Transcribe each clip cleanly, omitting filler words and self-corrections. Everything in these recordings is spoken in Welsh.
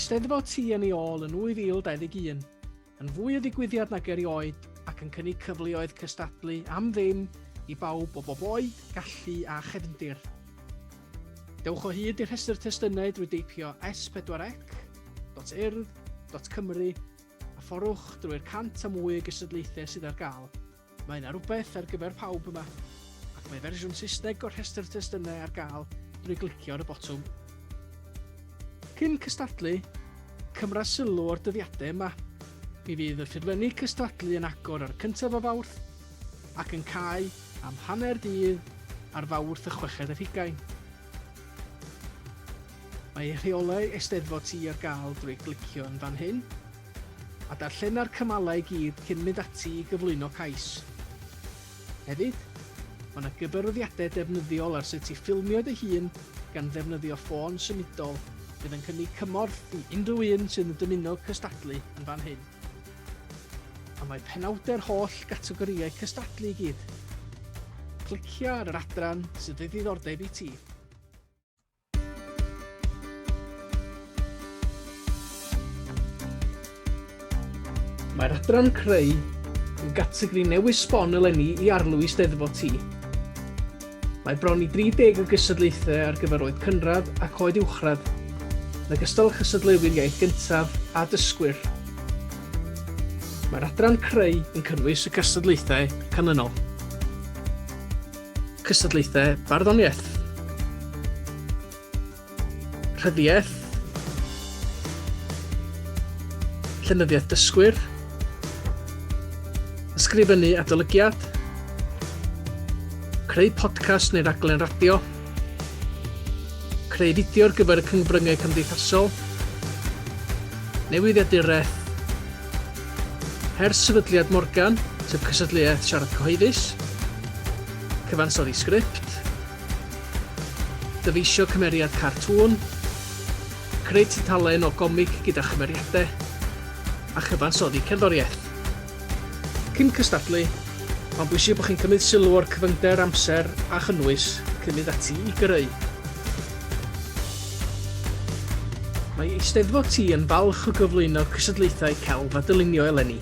Eisteddfod Tŷ yn ei ôl yn 2021, yn fwy o ddigwyddiad nag erioed ac yn cynnig cyfleoedd cystadlu am ddim i bawb o bob oed, gallu a chefndir. Dewch o hyd i'r rhestr testunau drwy deipio s4c.urdd.cymru a fforwch drwy'r 100 a mwy o gystadlaethau sydd ar gael. Mae yna rhywbeth ar gyfer pawb yma, ac mae fersiwn Saesneg o'r rhestr testunau ar gael drwy glicio ar y botwm. Cyn cystadlu, cymra sylw o'r dyddiadau yma. Mi fydd y ffurflenni cystadlu yn agor ar 1 o Fawrth ac yn cau am hanner dydd ar Fawrth y 6 Mae rheolau Eisteddfod Tŷ ar gael drwy glicio yn fan hyn a darllen ar cymalau i gyd cyn mynd ati i gyflwyno cais. Hefyd, mae yna gyfarwyddiadau defnyddiol ar sut i ffilmio dy hun gan ddefnyddio ffôn symudol fydd yn cynnig cymorth i unrhyw un sydd yn dymuno cystadlu yn fan hyn. A mae penawdau'r holl gategorïau cystadlu i gyd. Clicia ar yr adran sydd ei ddiddordeb i ti. Mae'r adran creu yn gategori newydd sbon eleni i arlwy Eisteddfod Tŷ. Mae bron i 30 o gystadlaethau ar gyfer oed cynradd ac oed uwchradd, yn ogystal â chystadleuwyr iaith gyntaf a dysgwyr. Mae'r adran creu yn cynnwys y cystadlaethau canlynol. Cystadlaethau barddoniaeth, rhyddiaeth, llenyddiaeth dysgwyr, ysgrifennu adolygiad, creu podcast neu raglen radio, creu fideo ar gyfer y cyngfryngau cymdeithasol, newyddiaduraeth, her sefydliad Morgan, sef cysadleuaeth siarad cyhoeddus, cyfansoddi sgript, dyfeisio cymeriad cartŵn, creu tudalen o gomig gyda chymeriadau, a chyfansoddi cerddoriaeth. Cyn cystadlu, mae'n bwysig bod chi'n cymryd sylw o'r cyfyngder amser a chynnwys cyn mynd ati i greu. Mae Eisteddfod Tŷ yn falch o gyflwyno cystadlaethau celf a dylunio eleni.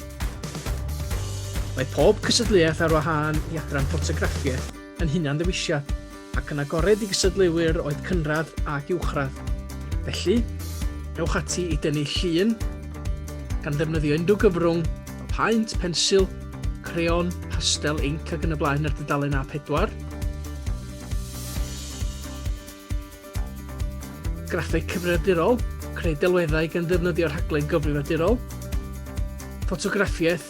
Mae pob cystadleuaeth ar wahân i adran ffotograffiaeth yn hunan ddewisiad ac yn agored i gystadleuwyr oed cynradd ac uwchradd. Felly, ewch ati i dynnu llun gan ddefnyddio unrhyw gyfrwng o paent, pensil, creon, pastel, inc ac yn y blaen ar dudalen A4. Graffeg cyfrifiadurol, creu delweddau gan ddefnyddio'r rhaglen gyfrifiadurol. Ffotograffiaeth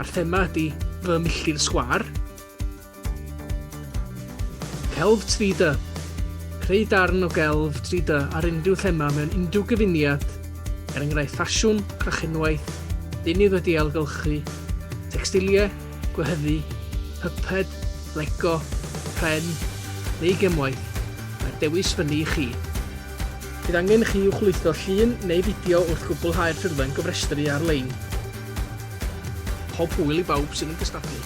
a'r thema ydy fy milltir sgwar. Celf 3D, creu darn o gelf 3D ar unrhyw thema mewn unrhyw gyfuniad, enghraifft ffasiwn, crachenwaith, deunydd wedi ailgylchu, textiliau, gwehyddu, pyped, lego, pren neu gemwaith. Mae'r dewis fyny i chi. Bydd angen chi i'w chwytho llun neu fideo wrth gwblhau'r ffurflen gofrestru ar-lein. Pob hwyl i bawb sydd yn gystadlu.